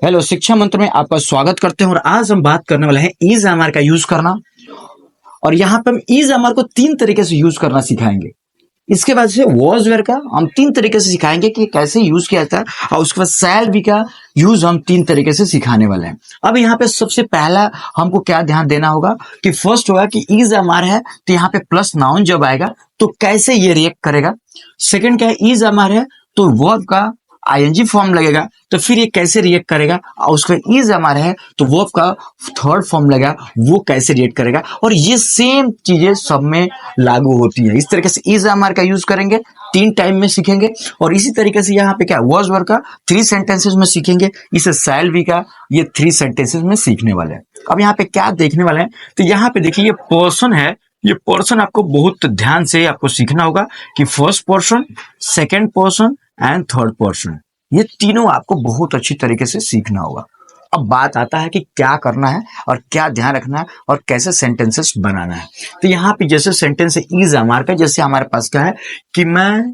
Hello, शिक्षा मंत्र में आपका स्वागत करते हैं और आज हम बात करने वाले हैं इज एमआर का यूज करना। और यहाँ पे हम इज एमआर को तीन तरीके से यूज करना सिखाएंगे। इसके बाद से वॉज वेयर का हम तीन तरीके से सिखाएंगे कि कैसे यूज किया जाता है, और उसके बाद शैल बी का यूज हम तीन तरीके से सिखाने वाले हैं। अब यहाँ पे सबसे पहला हमको क्या ध्यान देना होगा कि फर्स्ट होगा कि इज एमआर है तो यहाँ पे प्लस नाउन जब आएगा तो कैसे ये रिएक्ट करेगा। सेकंड क्या है, इज एमआर है तो वर्ब का आईएनजी फॉर्म लगेगा तो फिर ये कैसे रिएक्ट करेगा, और उसका इज एमआर है तो वर्ब का थर्ड फॉर्म लगेगा, वो कैसे रिएक्ट करेगा। और ये सेम चीजें सब में लागू होती है। इस तरीके से इज एमआर का यूज करेंगे, तीन टाइम में सीखेंगे। और इसी तरीके से यहाँ पे क्या वॉज वर्ब का थ्री सेंटेंसेस में सीखेंगे, इसे शैल बी का ये थ्री सेंटेंसेस में सीखने वाले हैं। अब यहाँ पे क्या देखने वाले हैं, तो यहाँ पे देखिए ये पर्सन है, ये पर्सन आपको बहुत ध्यान से आपको सीखना होगा कि first person, second person and third person, ये तीनों आपको बहुत अच्छी तरीके से सीखना होगा। अब बात आता है कि क्या करना है और क्या ध्यान रखना है और कैसे सेंटेंसेस बनाना है। तो यहाँ पे जैसे सेंटेंस है इज एमआर का, जैसे हमारे पास क्या है कि मैं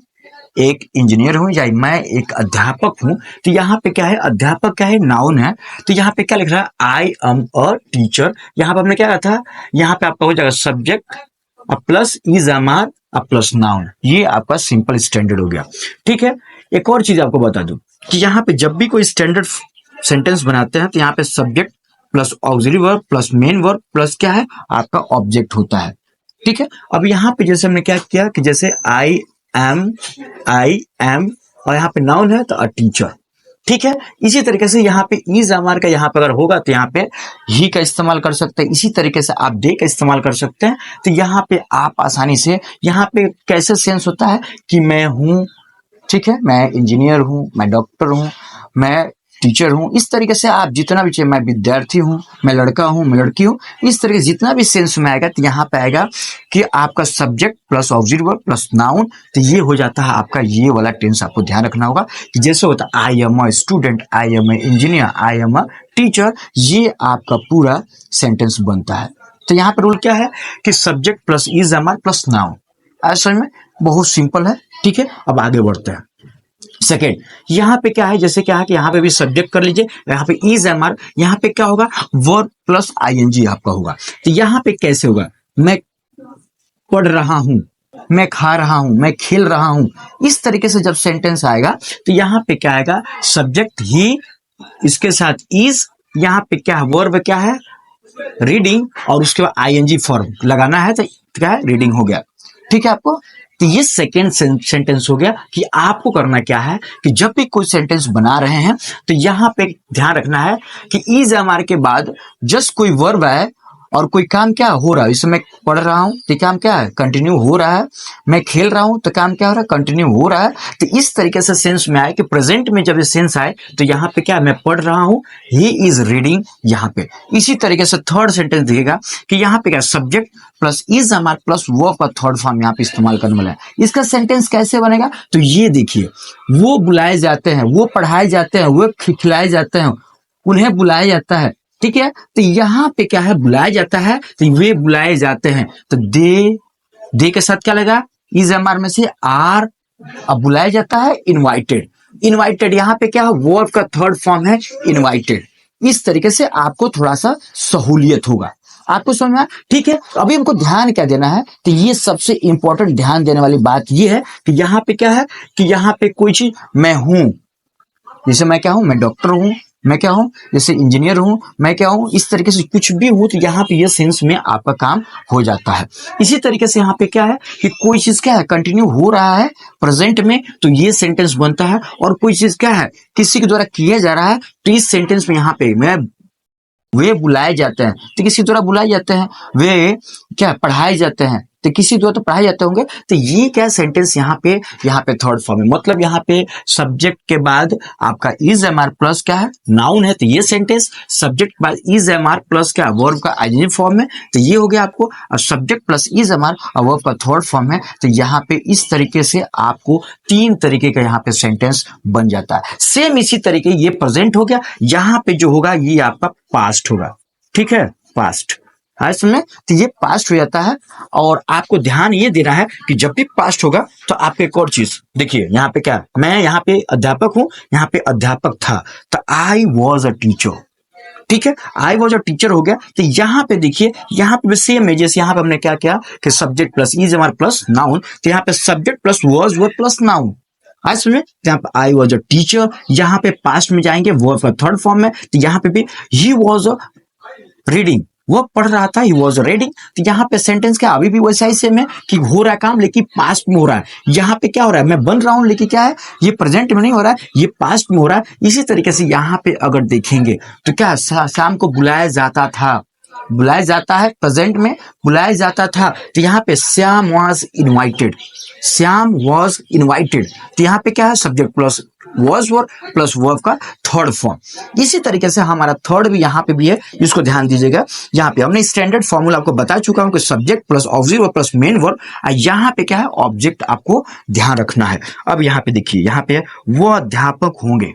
एक इंजीनियर हूं या मैं एक अध्यापक हूं, तो यहाँ पे क्या है, अध्यापक क्या है, नाउन है। तो यहाँ पे क्या लिख रहा है, आई एम अ टीचर। यहाँ पे हमने क्या कहा था, यहाँ पे आपका हो जाएगा subject plus is MR plus noun. ये आपका सिंपल स्टैंडर्ड हो गया। ठीक है, एक और चीज आपको बता दूं कि यहाँ पे जब भी कोई स्टैंडर्ड सेंटेंस बनाते हैं तो यहाँ पे subject plus auxiliary verb plus main verb plus क्या है आपका ऑब्जेक्ट होता है। ठीक है, अब यहाँ पे जैसे हमने क्या किया कि जैसे आई एम और यहाँ पे नाउन है तो अ टीचर। ठीक है, इसी तरीके से यहाँ पे इज एमआर का यहाँ पे अगर होगा तो यहाँ पे ही का इस्तेमाल कर सकते हैं। इसी तरीके से आप दे का इस्तेमाल कर सकते हैं। तो यहाँ पे आप आसानी से यहाँ पे कैसे सेंस होता है कि मैं हूं, ठीक है, मैं इंजीनियर हूं, मैं डॉक्टर हूं, मैं टीचर हूं। इस तरीके से आप जितना भी चाहिए, मैं विद्यार्थी हूं, मैं लड़का हूं, मैं लड़की हूं, इस तरीके से जितना भी सेंस में आएगा तो यहाँ पे आएगा कि आपका subject plus auxiliary verb plus noun. तो ये हो जाता है आपका ये वाला टेंस। आपको ध्यान रखना होगा कि जैसे होता है I am a student, I am a engineer, I am a teacher, ये आपका पूरा सेंटेंस बनता है। तो यहाँ पे रूल क्या है कि subject plus is MR plus noun. ऐसे में बहुत सिंपल है। ठीक है, अब आगे बढ़ते हैं। सेकेंड, यहाँ पे क्या है, जैसे क्या है कि यहाँ पे भी सब्जेक्ट कर लीजिए, यहाँ पे इज एमआर, यहाँ पे क्या होगा वर्ब प्लस आईएनजी आपका होगा। तो यहाँ पे कैसे होगा, मैं पढ़ रहा हूं, मैं खा रहा हूं, मैं खेल रहा हूं। इस तरीके से जब सेंटेंस आएगा तो यहाँ पे क्या आएगा, सब्जेक्ट ही, इसके साथ इज, यहाँ पे क्या है वर्ब क्या है रीडिंग, और उसके बाद आईएनजी फॉर्म लगाना है तो क्या है रीडिंग हो गया। ठीक है आपको, तो ये सेकेंड सेंटेंस हो गया कि आपको करना क्या है कि जब भी कोई सेंटेंस बना रहे हैं तो यहाँ पे ध्यान रखना है कि इज एमआर के बाद जस्ट कोई वर्ब है और कोई काम क्या हो रहा है। इसमें मैं पढ़ रहा हूं तो काम क्या है, कंटिन्यू हो रहा है। मैं खेल रहा हूं तो काम क्या हो रहा है, कंटिन्यू हो रहा है। तो इस तरीके से सेंस में आए कि प्रेजेंट में जब ये सेंस आए तो यहाँ पे क्या, मैं पढ़ रहा हूं, ही इज रीडिंग यहाँ पे। इसी तरीके से थर्ड सेंटेंस दिखेगा कि यहाँ पे क्या, subject plus is MR plus verb का थर्ड फॉर्म यहाँ पे इस्तेमाल करने वाला है। इसका सेंटेंस कैसे बनेगा, तो ये देखिए, वो बुलाए जाते हैं, वो पढ़ाए जाते हैं, वो खिलाए जाते हैं, उन्हें बुलाया जाता है। ठीक है, तो यहाँ पे क्या है, बुलाया जाता है तो वे बुलाए जाते हैं। तो दे के साथ क्या लगा, इज एमआर में से आर, अब बुलाया जाता है इनवाइटेड। इनवाइटेड यहाँ पे क्या है, वर्ब का थर्ड फॉर्म है इनवाइटेड। इस तरीके से आपको थोड़ा सा सहूलियत होगा। आपको समझ में आया? ठीक है, अभी हमको ध्यान क्या देना है, तो ये सबसे इंपॉर्टेंट ध्यान देने वाली बात ये है कि यहाँ पे क्या है कि यहाँ पे कोई चीज मैं हूं, जैसे मैं क्या हूं, मैं डॉक्टर हूं, मैं क्या हूं, जैसे इंजीनियर हूं, मैं क्या हूं, इस तरीके से कुछ भी हूं तो यहाँ पे ये सेंस में आपका काम हो जाता है। इसी तरीके से यहाँ पे क्या है कि कोई चीज क्या है, कंटिन्यू हो रहा है प्रेजेंट में तो ये सेंटेंस बनता है। और कोई चीज क्या है, किसी के द्वारा किया जा रहा है तो इस सेंटेंस में यहाँ पे मैं, वे बुलाए जाते हैं तो किसी द्वारा बुलाए जाते हैं, वे क्या पढ़ाए जाते हैं तो किसी द्वारा तो पढ़ाए जाते होंगे। तो ये क्या सेंटेंस यहाँ पे थर्ड फॉर्म है। मतलब यहाँ पे सब्जेक्ट के बाद आपका इज एमआर प्लस क्या है, नाउन है, तो ये सेंटेंस सब्जेक्ट के बाद इज एमआर प्लस क्या, वर्ब का आईएनजी फॉर्म है, तो ये हो गया आपको। और सब्जेक्ट प्लस इज एमआर और वर्ब का थर्ड फॉर्म है, तो यहाँ पे इस तरीके से आपको तीन तरीके का यहाँ पे सेंटेंस बन जाता है। सेम इसी तरीके ये प्रेजेंट हो गया, यहाँ पे जो होगा ये आपका पास्ट होगा। ठीक है, पास्ट। है इसमें, तो ये पास्ट हो जाता है। और आपको ध्यान ये देना है कि जब भी पास्ट होगा तो आपको एक और चीज देखिए, यहाँ पे क्या, मैं यहाँ पे अध्यापक हूं, यहाँ पे अध्यापक था, तो आई वॉज अ टीचर। ठीक है, आई वॉज अ टीचर हो गया। तो यहाँ पे देखिए, यहाँ पे सेम है जैसे यहाँ पे हमने क्या किया कि सब्जेक्ट प्लस इज हमारे प्लस नाउन, तो यहाँ पे subject plus was were plus noun. आज सुनिए, यहाँ पे आई वॉज अ टीचर, यहाँ पे पास्ट में जाएंगे वर्ब का थर्ड फॉर्म में, तो यहाँ पे भी ही वॉज अ रीडिंग, वो पढ़ रहा था, ही वॉज रीडिंग। तो यहाँ पे सेंटेंस क्या अभी भी वैसा ही सेम है कि हो रहा है काम लेकिन पास्ट में हो रहा है। यहाँ पे क्या हो रहा है, मैं बन रहा हूं लेकिन क्या है, ये प्रेजेंट में नहीं हो रहा है, ये पास्ट में हो रहा है। इसी तरीके से यहाँ पे अगर देखेंगे तो क्या शाम को बुलाया जाता था, बुलाया जाता है, प्रेजेंट में बुलाया जाता था, तो यहाँ पे Shyam was invited, Shyam was invited. तो यहाँ पे क्या है, subject plus was were plus verb का थर्ड फॉर्म। इसी तरीके से हमारा थर्ड भी यहाँ पे भी है, इसको ध्यान दीजिएगा। यहाँ पे हमने स्टैंडर्ड फॉर्मूला आपको बता चुका हूं कि subject plus auxiliary plus main verb, यहाँ पे क्या है, ऑब्जेक्ट आपको ध्यान रखना है। अब यहाँ पे देखिए, यहाँ पे वो अध्यापक होंगे,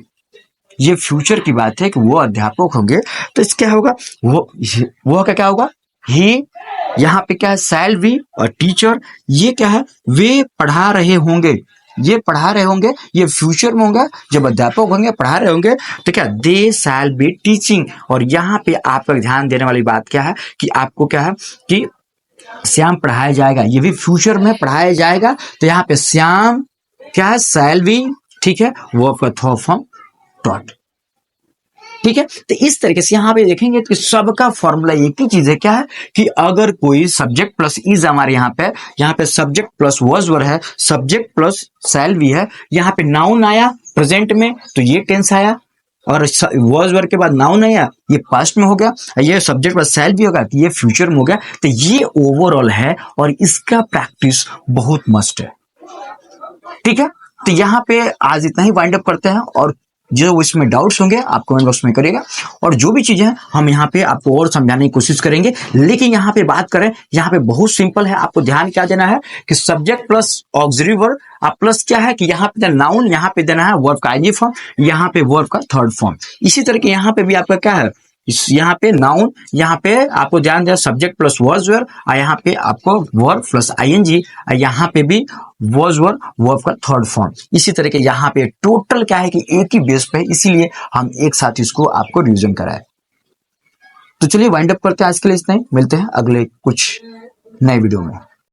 ये फ्यूचर की बात है कि वो अध्यापक होंगे, तो इसका क्या होगा, वो का क्या होगा, ही। यहाँ पे क्या है, शैल बी और टीचर, ये क्या है, वे पढ़ा रहे होंगे, ये पढ़ा रहे होंगे, ये फ्यूचर में होंगे, जब अध्यापक होंगे पढ़ा रहे होंगे, तो क्या दे शैल बी टीचिंग। और यहाँ पे आपका ध्यान देने वाली बात क्या है कि आपको क्या है कि श्याम पढ़ाया जाएगा, ये भी फ्यूचर में पढ़ाया जाएगा, तो यहाँ पे श्याम क्या है, शैल बी, ठीक है, वर्ब का थर्ड फॉर्म टॉट। ठीक है, तो इस तरीके से यहाँ पे देखेंगे कि सबका फॉर्मूला एक ही चीज है, क्या है कि अगर कोई सब्जेक्ट प्लस इज हमारे यहाँ पे सब्जेक्ट प्लस वॉज वर है, सब्जेक्ट प्लस शैल भी है, यहाँ पे नाउन आया प्रेजेंट में तो ये टेंस आया, और वॉज वर के बाद नाउन आया ये पास्ट में हो गया, ये सब्जेक्ट प्लस शैल भी होगा तो ये फ्यूचर में हो गया। तो ये ओवरऑल है और इसका प्रैक्टिस बहुत मस्ट है। ठीक है, तो यहाँ पे आज इतना ही वाइंड अप करते हैं, और जो इसमें डाउट्स होंगे आप कमेंट बॉक्स में करिएगा, और जो भी चीजें हैं हम यहाँ पे आपको और समझाने की कोशिश करेंगे। लेकिन यहाँ पे बात करें, यहाँ पे बहुत सिंपल है, आपको ध्यान क्या देना है कि सब्जेक्ट प्लस ऑक्सिलरी वर्ब, आप प्लस क्या है कि यहाँ पे नाउन, यहाँ पे देना है वर्ब का आईजी फॉर्म, यहाँ पे वर्ब का थर्ड फॉर्म। इसी तरह के यहाँ पे भी आपका क्या है, यहाँ पे नाउन, यहाँ पे आपको ध्यान दिया सब्जेक्ट प्लस वॉज वर, और यहाँ पे आपको वर्ब प्लस आईएनजी, यहाँ पे भी वॉज वर वर्ब का थर्ड फॉर्म। इसी तरह के यहाँ पे टोटल क्या है कि एक ही बेस पे, इसीलिए हम एक साथ इसको आपको रिवीजन कराए। तो चलिए वाइंड अप करते हैं, आज के लिए इतना ही, मिलते हैं अगले कुछ नए वीडियो में।